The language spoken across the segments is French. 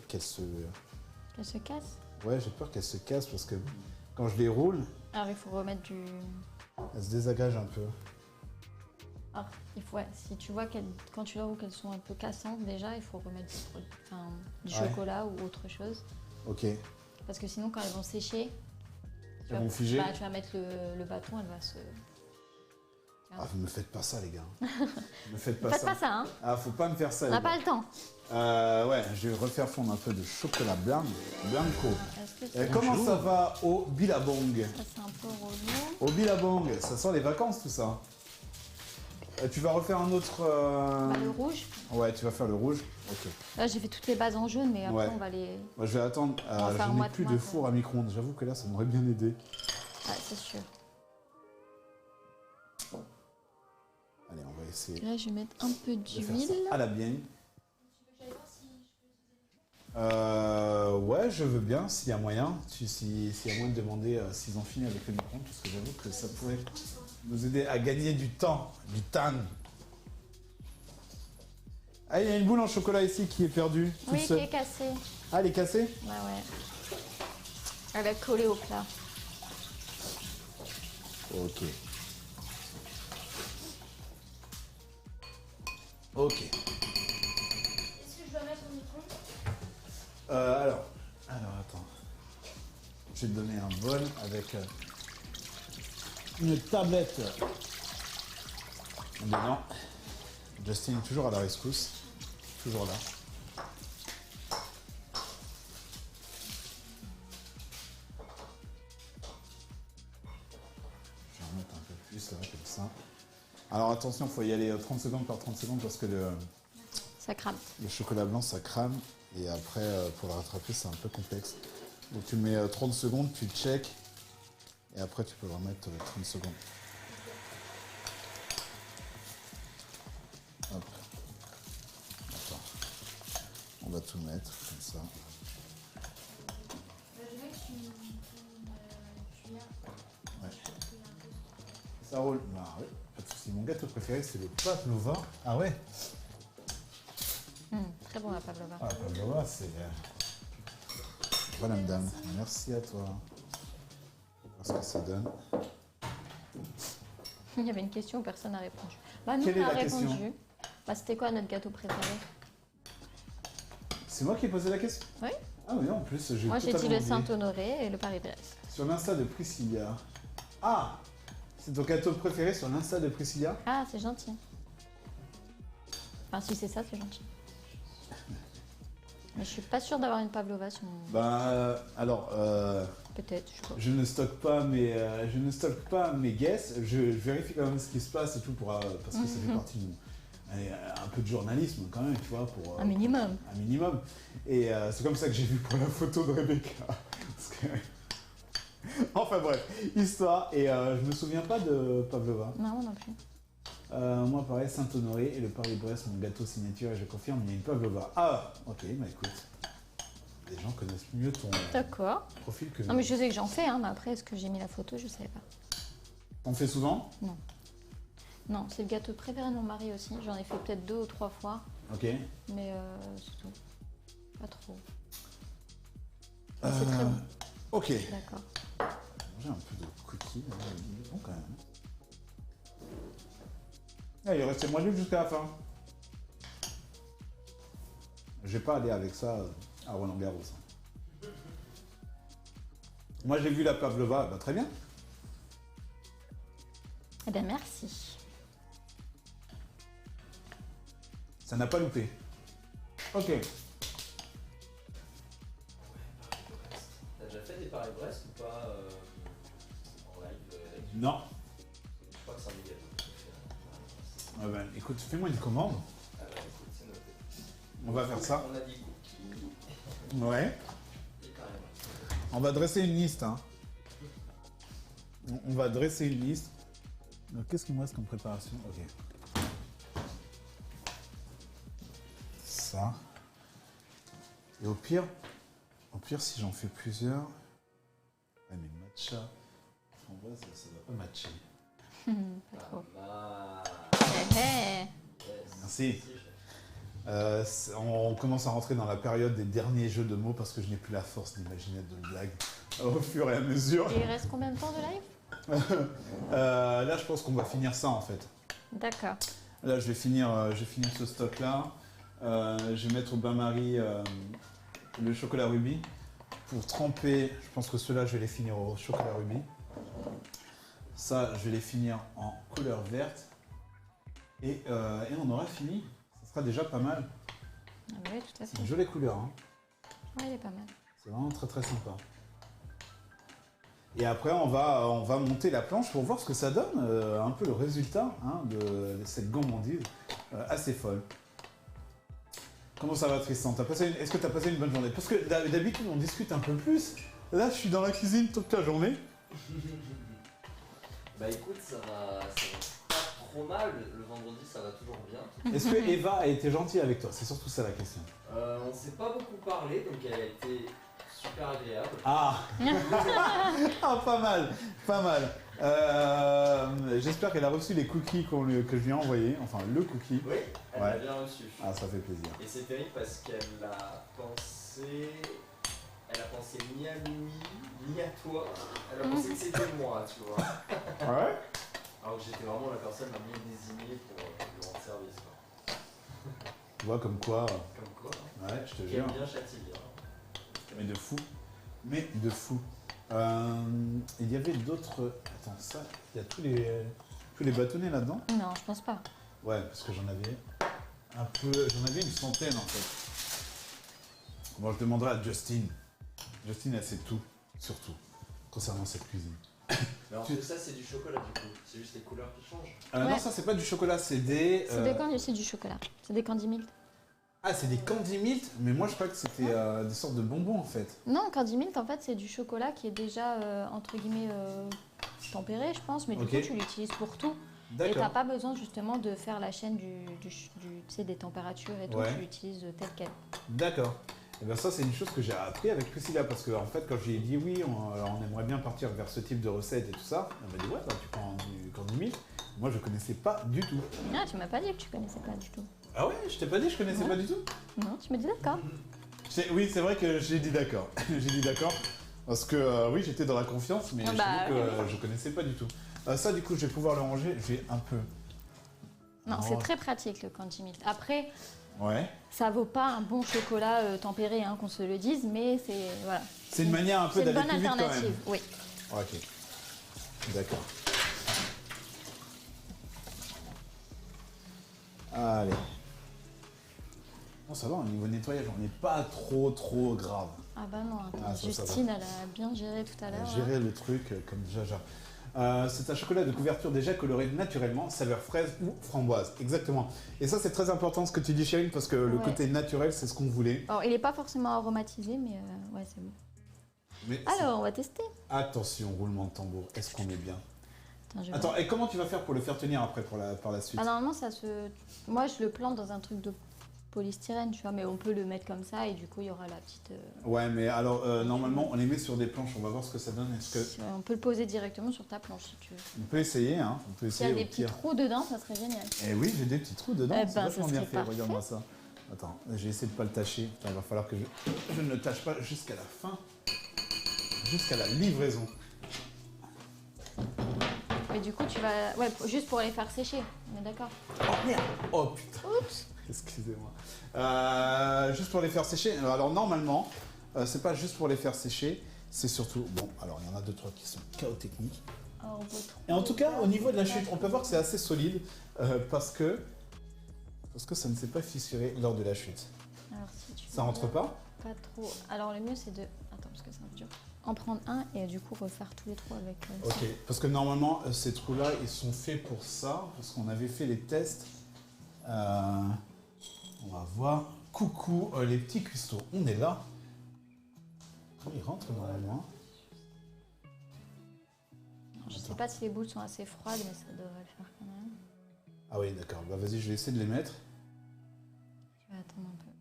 qu'elle se... Qu'elle se casse. Ouais, j'ai peur qu'elle se casse parce que quand je les roule, Alors il faut remettre du... elle se désagrège un peu. Alors, il faut, ouais, si tu vois quand tu vois qu'elles sont un peu cassantes déjà, il faut remettre du chocolat ou autre chose. Ok. Parce que sinon, quand elles vont sécher, Elles vont figer. tu vas mettre le bâton, elle va se... Ah, vous me faites pas ça, les gars. Me faites pas Faites ça. pas ça, hein. Ah, faut pas me faire ça, On les n'a gars. pas le temps. Ouais, je vais refaire fondre un peu de chocolat blanco. Est-ce que c'est... Comment ça va au Billabong? Ça, c'est un peu relou. Au Billabong, ça sent les vacances, tout ça. Tu vas refaire un autre... Le rouge. Ouais, tu vas faire le rouge. Ok. Là, j'ai fait toutes les bases en jaune, mais après, Ouais. on va les... Moi, je vais attendre. va faire Je n'ai moite plus de moite, four à micro-ondes. J'avoue que là, ça m'aurait bien aidé. Ouais, c'est sûr. Allez, on va essayer Là, je vais mettre un peu de faire ça d'huile. à la bien. Ouais, je veux bien, s'il y a moyen. S'il y a moyen de demander s'ils ont fini avec le micro-ondes, parce que j'avoue que ça pourrait nous aider à gagner du temps. Du temps. Ah, il y a une boule en chocolat ici qui est perdue. toute Oui, qui seule. est cassée. Ah, elle est cassée? Ouais. Elle a collé au plat. Ok. Ok. Est-ce que je dois mettre au micro? Alors, attends. Je vais te donner un bol avec une tablette dedans. Justin est toujours à la rescousse. Toujours là. Je vais en mettre un peu plus là, comme ça. Alors attention, il faut y aller 30 secondes par 30 secondes parce que Ça crame. le chocolat blanc ça crame et après pour le rattraper c'est un peu complexe. Donc tu mets 30 secondes, tu check et après tu peux le remettre 30 secondes. Hop. Attends. On va tout mettre comme ça. Ouais. Ça roule. Ah ouais, pas de soucis. Mon gâteau préféré c'est le pavlova. Ah ouais. Très bon la pavlova. Ah, pavlova, c'est... Voilà, madame. Merci à toi. On va voir ce que ça donne. Il y avait une question où personne n'a répondu. Bah nous, Quelle on est a la question? répondu. Bah c'était quoi notre gâteau préféré? C'est moi qui ai posé la question? Oui. Ah oui, en plus, j'ai Moi j'ai dit totalement le oublié. Saint-Honoré et le Paris-Brest. Sur l'Insta de Priscilla. Ah! C'est ton gâteau préféré sur l'Insta de Priscilla? Ah, c'est gentil. Enfin, si c'est ça, c'est gentil. Mais je suis pas sûre d'avoir une pavlova sur mon... Bah, alors... Peut-être, je sais pas. Je ne stocke pas mes guesses. Je vérifie quand même ce qui se passe et tout pour parce que ça fait partie de un peu de journalisme quand même, tu vois, pour Un minimum. un minimum. Et c'est comme ça que j'ai vu pour la photo de Rebecca. Parce que... enfin bref, histoire. Et je me souviens pas de pavlova. Non, non plus. Moi pareil, Saint-Honoré et le Paris-Brest, mon gâteau signature. Et je confirme, il y a une pavlova. Ah, ok, bah écoute. Les gens connaissent mieux ton D'accord. profil que Non, mais je sais que j'en fais, hein, mais après, est-ce que j'ai mis la photo? Je savais pas. T'en fais souvent? Non. Non, c'est le gâteau préféré de mon mari aussi. J'en ai fait peut-être 2 ou 3 fois, Ok. mais c'est tout. Pas trop. Mais c'est très bon. Ok. D'accord. J'ai un peu de cookies, là, il est bon quand même. Ah, il restait moins d'huile jusqu'à la fin. Je vais pas aller avec ça à Roland Garros. Moi j'ai vu la pavlova, bah, très bien. Eh bien, merci. Ça n'a pas loupé. Ok. T'as déjà fait des Paris-Brest ou pas en live Non. Je crois que c'est un des gâteaux. Ah ben, écoute, fais-moi une commande. Ah bah écoute, c'est noté. On va faire ça. On a dit cookies Ouais. et carrément. On va dresser une liste. Hein. On va dresser une liste. Donc, qu'est-ce qu'il me reste comme préparation? Ok. Ça. Et au pire, si j'en fais plusieurs. Ouais, mais matcha. Framboise, ça va pas matcher. Pas trop. Ah, Eh, eh. yes. Merci. On commence à rentrer dans la période des derniers jeux de mots parce que je n'ai plus la force d'imaginer de blagues au fur et à mesure. Et il reste combien de temps de live? Là, je pense qu'on va finir ça en fait. D'accord. Là, je vais finir ce stock-là. Je vais mettre au bain-marie le chocolat rubis. Pour tremper, je pense que ceux-là, je vais les finir au chocolat rubis. Ça, je vais les finir en couleur verte. Et on aura fini. Ça sera déjà pas mal. Ah bah oui, tout à C'est fait. une jolie couleur. Hein. Ouais, il est pas mal. C'est vraiment très très sympa. Et après, on va monter la planche pour voir ce que ça donne. Un peu le résultat hein, de cette gourmandise assez folle. Comment ça va Tristan? Est-ce que tu as passé une bonne journée? Parce que d'habitude on discute un peu plus. Là je suis dans la cuisine toute la journée. Bah écoute, ça va pas trop mal. Le vendredi, ça va toujours bien. Est-ce que Eva a été gentille avec toi? C'est surtout ça la question. On s'est pas beaucoup parlé, donc elle a été super agréable. Ah ah pas mal, pas mal. J'espère qu'elle a reçu les cookies que je lui ai envoyés. Enfin le cookie. Oui, elle Ouais. l'a bien reçu. Ah ça fait plaisir. Et c'est terrible parce qu'elle a pensé. Elle a pensé ni à Louis, ni à toi. Elle a pensé que c'était moi, tu vois. Ouais. Alors que j'étais vraiment la personne la mieux désignée pour lui rendre service. Quoi. Tu vois comme quoi. Comme quoi. Ouais, je te Qui jure. aime bien châtie bien. Mais de fou. Mais de fou. Il y avait d'autres. Attends, ça, il y a tous les bâtonnets là-dedans. Non, je pense pas. Ouais, parce que j'en avais une centaine en fait. Bon, je demanderai à Justine. Justine, elle sait tout, surtout, concernant cette cuisine. Mais en fait, ça, c'est du chocolat du coup. C'est juste les couleurs qui changent. Non, Ouais. ça, c'est pas du chocolat, c'est des. C'est du chocolat. C'est des Candy Malt. Ah, c'est des Candy Malt, mais moi je crois que c'était des sortes de bonbons en fait. Non, Candy Malt, en fait, c'est du chocolat qui est déjà, entre guillemets, tempéré, je pense. Mais du Ok. coup, tu l'utilises pour tout. Et t'as D'accord. pas besoin justement de faire la chaîne tu sais, des températures et tout. Ouais. Tu l'utilises tel quel. D'accord. Et bien ça, c'est une chose que j'ai appris avec Priscilla, parce que en fait, quand j'ai dit oui, on aimerait bien partir vers ce type de recette et tout ça, elle m'a dit ouais, bah, tu prends du Candy Malt. Moi, je connaissais pas du tout. Ah, tu m'as pas dit que tu connaissais pas du tout. Ah ouais, je t'ai pas dit, je connaissais Ouais. pas du tout. Non, tu me dis d'accord. Oui, c'est vrai que j'ai dit d'accord. J'ai dit d'accord. Parce que oui, j'étais dans la confiance, mais Ah je bah, t'avoue que je connaissais pas du tout. Ça, du coup, je vais pouvoir le ranger. Je vais un peu. Non, Oh. c'est très pratique le Candy Malt. Après, Ouais. ça vaut pas un bon chocolat tempéré, hein, qu'on se le dise, mais c'est voilà. C'est une manière un peu C'est une d'aller bonne plus vite quand même. alternative. Oui. Ok. D'accord. Allez. Bon, ça va, au niveau nettoyage, on n'est pas trop grave. Ah bah non, attends, Ah, ça va. Justine, elle a bien géré tout à l'heure. hein. Gérer le truc comme Jaja. C'est un chocolat de couverture déjà coloré naturellement, saveur fraise ou framboise. Exactement. Et ça, c'est très important ce que tu dis, Chérine, parce que le Ouais. côté naturel, c'est ce qu'on voulait. Alors, il est pas forcément aromatisé, mais ouais, c'est bon. Mais Alors, on va tester. attention, roulement de tambour. Est-ce qu'on est bien? Attends, je vais Attends, voir. et comment tu vas faire pour le faire tenir après par la suite? Ah, normalement, ça se. Moi, je le plante dans un truc de polystyrène, tu vois, mais on peut le mettre comme ça et du coup, il y aura la petite. Ouais, mais alors, normalement, on les met sur des planches. On va voir ce que ça donne. On peut le poser directement sur ta planche si tu veux. On peut essayer, hein. On peut S'il y essayer a des au petits pire. trous dedans, ça serait génial. Eh oui, j'ai des petits trous dedans. Eh C'est ben, vachement ça bien serait fait. parfait. Regarde-moi ça. Attends, j'ai essayé de pas le tâcher. Putain, il va falloir que je ne le tâche pas jusqu'à la fin. Jusqu'à la livraison. Mais du coup, tu vas. Ouais, juste pour les faire sécher. On est d'accord. Oh merde! Oh putain! Oups. Excusez-moi. Juste pour les faire sécher. Alors normalement, c'est pas juste pour les faire sécher, c'est surtout. Bon, alors il y en a deux, trois qui sont chaos techniques. Alors, Et en tout cas, au niveau de la chute, on peut voir que c'est assez solide parce que ça ne s'est pas fissuré lors de la chute. Alors, si tu Ça veux, rentre pas? Pas trop. Alors, le mieux, c'est de. Attends, parce que c'est un peu dur. En prendre un et du coup refaire tous les trous avec. Ok, parce que normalement, ces trous-là, ils sont faits pour ça, parce qu'on avait fait les tests. On va voir. Coucou, les petits cuistots, on est là. Ils rentrent normalement. Je sais pas si les boules sont assez froides, mais ça devrait le faire quand même. Ah oui, d'accord. Bah vas-y, je vais essayer de les mettre. Je vais attendre un peu.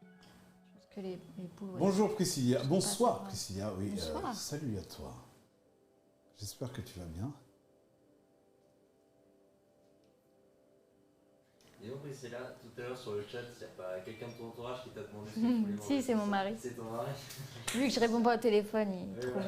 Je pense que les boules. ouais. Bonjour Priscilla. Bonsoir grave. Priscilla. Oui, Bonsoir. salut à toi. J'espère que tu vas bien. Et donc Priscilla, tout à l'heure sur le chat, il n'y a pas quelqu'un de ton entourage qui t'a demandé ce que tu voulais manger? Si, c'est mon mari. C'est ton mari. Vu que je réponds pas au téléphone, il Ouais, trouve ouais.